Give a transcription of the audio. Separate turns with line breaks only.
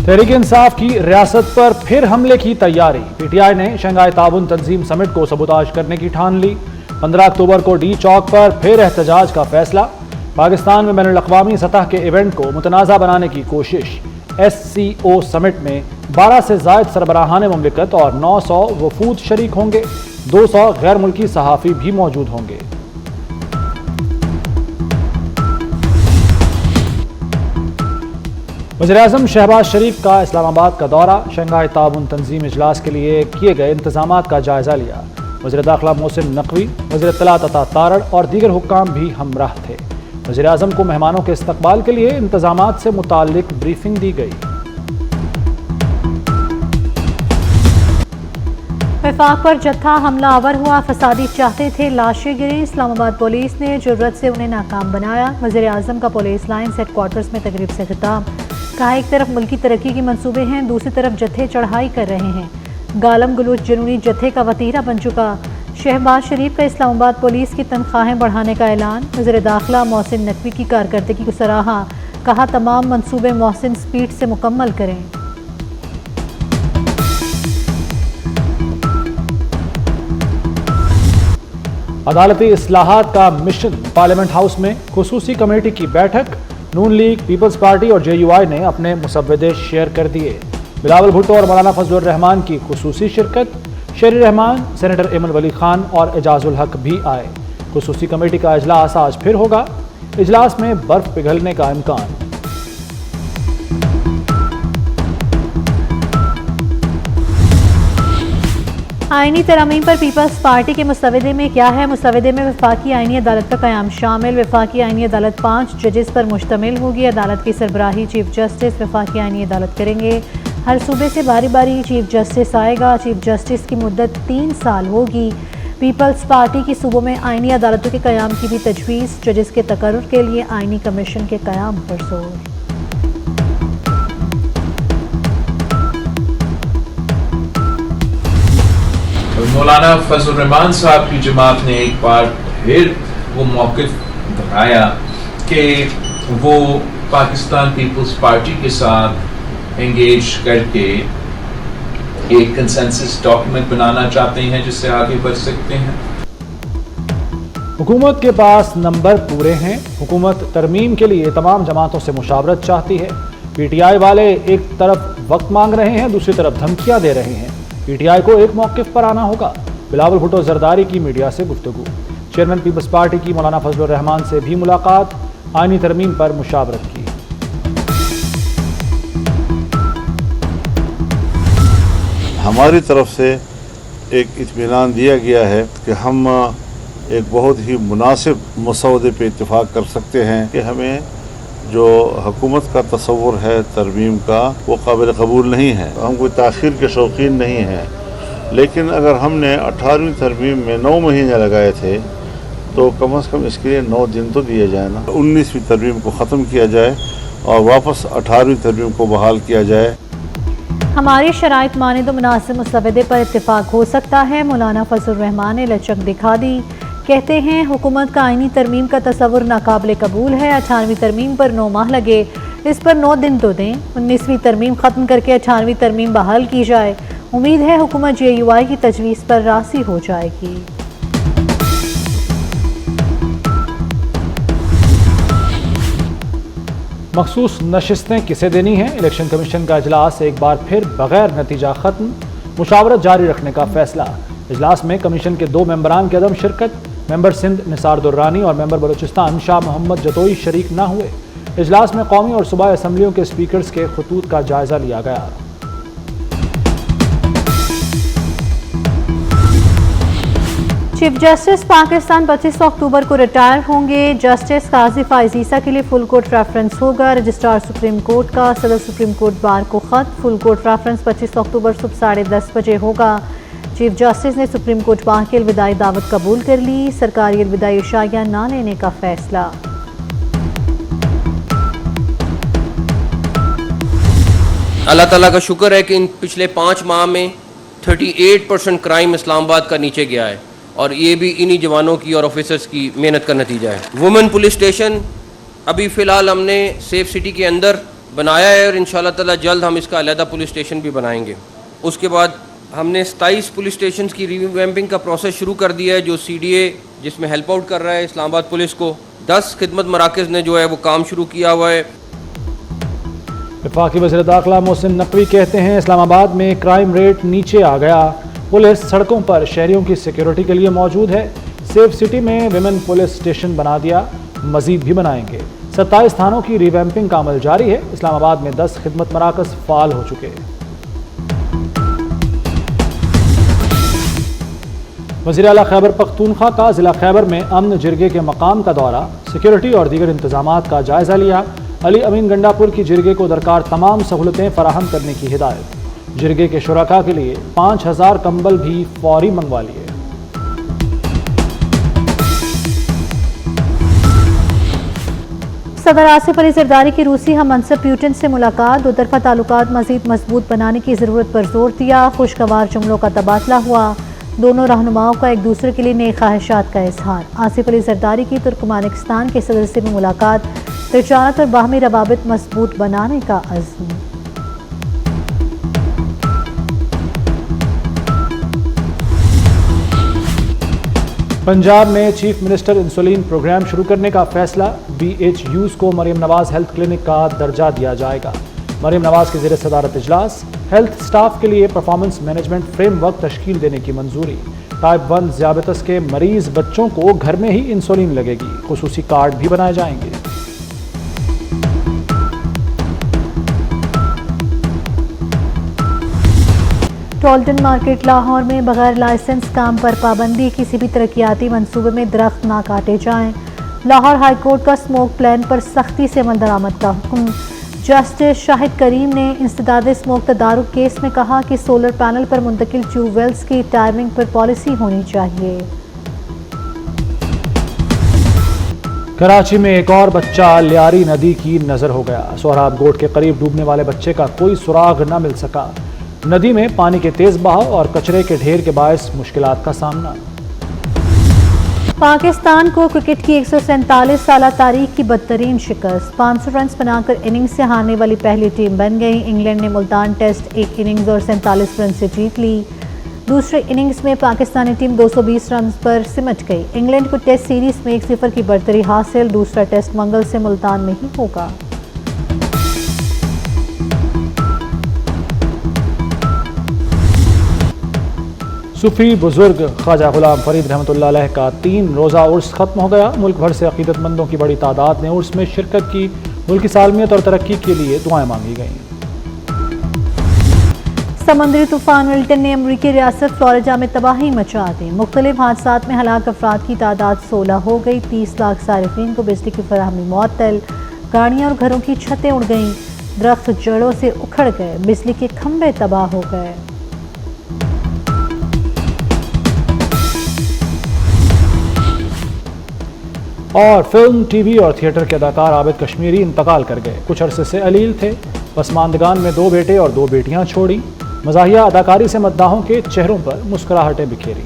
تحریک انصاف کی ریاست پر پھر حملے کی تیاری. پی ٹی آئی نے شنگھائی تعاون تنظیم سمٹ کو سبوتاژ کرنے کی ٹھان لی. 15 اکتوبر کو ڈی چوک پر پھر احتجاج کا فیصلہ. پاکستان میں بین الاقوامی سطح کے ایونٹ کو متنازع بنانے کی کوشش. SCO سمٹ میں 12 سے زائد سربراہان مملکت اور 900 وفود شریک ہوں گے. 200 غیر ملکی صحافی بھی موجود ہوں گے. وزیراعظم شہباز شریف کا اسلام آباد کا دورہ. شنگھائی تعاون تنظیم اجلاس کے لیے کیے گئے انتظامات کا جائزہ لیا. وزیر داخلہ محسن نقوی، وزیر اطلاعات عطا تارڑ اور دیگر حکام بھی ہمراہ تھے. وزیراعظم کو مہمانوں کے استقبال کے لیے انتظامات سے متعلق بریفنگ دی گئی.
وفاق پر جتھا حملہ آور ہوا. فسادی چاہتے تھے لاشیں گریں. اسلام آباد پولیس نے جرت سے انہیں ناکام بنایا. وزیر اعظم کا پولیس لائنز ہیڈ کوارٹرز میں تقریب سے خطاب. کہا ایک طرف ملکی ترقی کے منصوبے ہیں، دوسری طرف جتھے چڑھائی کر رہے ہیں. گالم گلوچ جنونی جتھے کا وتیرہ بن چکا. شہباز شریف کا اسلام آباد پولیس کی تنخواہیں بڑھانے کا اعلان. وزیر داخلہ محسن نقوی کی کارکردگی کو سراہا. کہا تمام منصوبے محسن سپیڈ سے مکمل کریں.
عدالتی اصلاحات کا مشن. پارلیمنٹ ہاؤس میں خصوصی کمیٹی کی بیٹھک. نون لیگ، پیپلز پارٹی اور JUI نے اپنے مسودے شیئر کر دیے. بلاول بھٹو اور مولانا فضل الرحمان کی خصوصی شرکت. شیری رحمان، سینیٹر ایمن ولی خان اور اعجاز الحق بھی آئے. خصوصی کمیٹی کا اجلاس آج پھر ہوگا. اجلاس میں برف پگھلنے کا امکان.
آئینی ترامیم پر پیپلز پارٹی کے مسودے میں کیا ہے؟ مسودے میں وفاقی آئینی عدالت کا قیام شامل. وفاقی آئینی عدالت 5 ججز پر مشتمل ہوگی. عدالت کی سربراہی چیف جسٹس وفاقی آئینی عدالت کریں گے. ہر صوبے سے باری باری چیف جسٹس آئے گا. چیف جسٹس کی مدت 3 سال ہوگی. پیپلز پارٹی کی صوبوں میں آئینی عدالتوں کے قیام کی بھی تجویز. ججز کے تقرر کے لیے آئینی کمیشن کے قیام پر زور.
مولانا فضل الرحمان صاحب کی جماعت نے ایک بار پھر وہ موقف دکھایا کہ وہ پاکستان پیپلز پارٹی کے ساتھ انگیج کر کے ایک کنسنسس ڈاکیومنٹ بنانا چاہتے ہیں جس سے آگے بڑھ سکتے ہیں.
حکومت کے پاس نمبر پورے ہیں. حکومت ترمیم کے لیے تمام جماعتوں سے مشاورت چاہتی ہے. PTI والے ایک طرف وقت مانگ رہے ہیں، دوسری طرف دھمکیاں دے رہے ہیں. PTI کو ایک موقف پر آنا ہوگا. بلاول بھٹو زرداری کی میڈیا سے گفتگو. چیئرمین پیپلز پارٹی کی مولانا فضل الرحمان سے بھی ملاقات. آئینی ترمیم پر مشاورت کی.
ہماری طرف سے ایک اطمینان دیا گیا ہے کہ ہم ایک بہت ہی مناسب مسودے پہ اتفاق کر سکتے ہیں کہ ہمیں جو حکومت کا تصور ہے ترمیم کا وہ قابل قبول نہیں ہے. ہم کوئی تاخیر کے شوقین نہیں ہیں، لیکن اگر ہم نے 18ویں ترمیم میں 9 مہینے لگائے تھے تو کم از کم اس کے لیے 9 دن تو دیے جائیں نا. 19ویں ترمیم کو ختم کیا جائے اور واپس 18ویں ترمیم کو بحال کیا جائے.
ہماری شرائط مانند و مناسب مسودے پر اتفاق ہو سکتا ہے. مولانا فضل الرحمان نے لچک دکھا دی. کہتے ہیں حکومت کا آئینی ترمیم کا تصور ناقابل قبول ہے. 18ویں ترمیم پر 9 ماہ لگے، اس پر 9 دن تو دیں. 19ویں ترمیم ختم کر کے 18ویں ترمیم بحال کی جائے. امید ہے حکومت JUI کی تجویز پر راضی ہو جائے گی.
مخصوص نشستیں کسے دینی ہیں؟ الیکشن کمیشن کا اجلاس ایک بار پھر بغیر نتیجہ ختم. مشاورت جاری رکھنے کا فیصلہ. اجلاس میں کمیشن کے 2 ممبران کی عدم شرکت. ممبر سندھ نثار درانی اور ممبر بلوچستان شاہ محمد جتوئی شریک نہ ہوئے. اجلاس میں قومی اور صوبائی اسمبلیوں کے اسپیکرز کے خطوط کا جائزہ لیا گیا.
چیف جسٹس پاکستان 25 اکتوبر کو ریٹائر ہوں گے. جسٹس قاضی فائز عیسیٰ کے لیے فل کورٹ ریفرنس ہوگا. رجسٹرار سپریم کورٹ کا صدر سپریم کورٹ بار کو خط. فل کورٹ ریفرنس 25 اکتوبر صبح 10:30 بجے ہوگا. چیف جسٹس نے سپریم کورٹ بار کی الوداعی دعوت قبول کر لی. سرکاری الوداعی عشائیہ نہ لینے کا فیصلہ.
اللہ تعالیٰ کا شکر ہے کہ ان پچھلے 5 ماہ میں 38% کرائم اسلام آباد کا نیچے گیا ہے، اور یہ بھی انہی جوانوں کی اور آفیسرز کی محنت کا نتیجہ ہے. وومن پولیس اسٹیشن ابھی فی الحال ہم نے سیف سٹی کے اندر بنایا ہے اور انشاءاللہ تعالی جلد ہم اس کا علیحدہ پولیس اسٹیشن بھی بنائیں گے. اس کے بعد ہم نے 27 پولیس اسٹیشنز کی ریویمپنگ کا پروسیس شروع کر دیا ہے جو CDA جس میں ہیلپ آؤٹ کر رہا ہے اسلام آباد پولیس کو. 10 خدمت مراکز نے جو ہے وہ کام شروع کیا ہوا ہے.
وفاقی وزیر داخلہ محسن نقوی کہتے ہیں اسلام آباد میں کرائم ریٹ نیچے آ گیا. پولیس سڑکوں پر شہریوں کی سیکیورٹی کے لیے موجود ہے. سیف سٹی میں ویمن پولیس اسٹیشن بنا دیا, مزید بھی بنائیں گے. 27 تھانوں کی ریویمپنگ کا عمل جاری ہے. اسلام آباد میں 10 خدمت مراکز فعال ہو چکے ہیں. وزیر اعلیٰ خیبر پختونخوا کا ضلع خیبر میں امن جرگے کے مقام کا دورہ, سیکیورٹی اور دیگر انتظامات کا جائزہ لیا. علی امین گنڈا پور کی جرگے کو درکار تمام سہولتیں فراہم کرنے کی ہدایت. جرگے کے شرکاء کے لیے 5000 کمبل بھی فوری منگوا لیے.
صدر آصف علی زرداری کی روسی ہم منصب پیوٹن سے ملاقات, دو طرفہ تعلقات مزید مضبوط بنانے کی ضرورت پر زور دیا. خوشگوار جملوں کا تبادلہ ہوا. دونوں رہنماؤں کا ایک دوسرے کے لیے نئے خواہشات کا اظہار. آصف علی زرداری کی ترکمانستان کے صدر سے بھی ملاقات, تجارت اور باہمی روابط مضبوط بنانے کا عزم.
پنجاب میں چیف منسٹر انسولین پروگرام شروع کرنے کا فیصلہ. BHUs کو مریم نواز ہیلتھ کلینک کا درجہ دیا جائے گا. مریم نواز کی زیر صدارت اجلاس. ہیلتھ سٹاف کے لیے پرفارمنس مینجمنٹ فریم ورک تشکیل دینے کی منظوری. ٹائپ 1 ذیابیطس کے مریض بچوں کو گھر میں ہی انسولین لگے گی. خصوصی کارڈ بھی بنائے جائیں گے.
ٹولٹن مارکیٹ لاہور میں بغیر لائسنس کام پر پابندی. کسی بھی ترقیاتی منصوبے میں درخت نہ کاٹے جائیں. لاہور ہائی کورٹ کا اسموک پلان پر سختی سے عمل درآمد کا حکم. جسٹس شاہد کریم نے انسداد اسموک تدارک کیس میں کہا کہ سولر پینل پر منتقل ٹیوب ویلز کی ٹائمنگ پر پالیسی ہونی چاہیے.
کراچی میں ایک اور بچہ لیاری ندی کی نظر ہو گیا. سہراب گوٹ کے قریب ڈوبنے والے بچے کا کوئی سراغ نہ مل سکا. ندی میں پانی کے تیز بہاؤ اور کچرے کے ڈھیر کے باعث مشکلات کا سامنا.
پاکستان کو کرکٹ کی 147 سالہ تاریخ کی بدترین شکست. 500 رنز بنا کر اننگز سے ہارنے والی پہلی ٹیم بن گئی. انگلینڈ نے ملتان ٹیسٹ ایک اننگز اور 47 رن سے جیت لی. دوسرے اننگز میں پاکستانی ٹیم 220 رنز پر سمٹ گئی. انگلینڈ کو ٹیسٹ سیریز میں 1-0 کی برتری حاصل. دوسرا ٹیسٹ منگل سے ملتان میں ہی ہوگا.
صوفی بزرگ خواجہ غلام فرید رحمۃ اللہ علیہ کا 3 روزہ عرس ختم ہو گیا. ملک بھر سے عقیدت مندوں کی بڑی تعداد نے عرس میں شرکت کی. ملک کی سالمیت اور ترقی کے لیے دعائیں مانگی گئیں.
سمندری طوفان ملٹن نے امریکی ریاست فلوریڈا میں تباہی مچا دی. مختلف حادثات میں ہلاک افراد کی تعداد 16 ہو گئی. 30 لاکھ صارفین کو بجلی کی فراہمی معطل. گاڑیاں اور گھروں کی چھتیں اڑ گئیں. درخت جڑوں سے اکھڑ گئے. بجلی کے کھمبے تباہ ہو گئے.
اور فلم, ٹی وی اور تھیٹر کے اداکار عابد کشمیری انتقال کر گئے. کچھ عرصے سے علیل تھے. پسماندگان میں 2 بیٹے اور 2 بیٹیاں چھوڑی. مزاحیہ اداکاری سے مداحوں کے چہروں پر مسکراہٹیں بکھیری.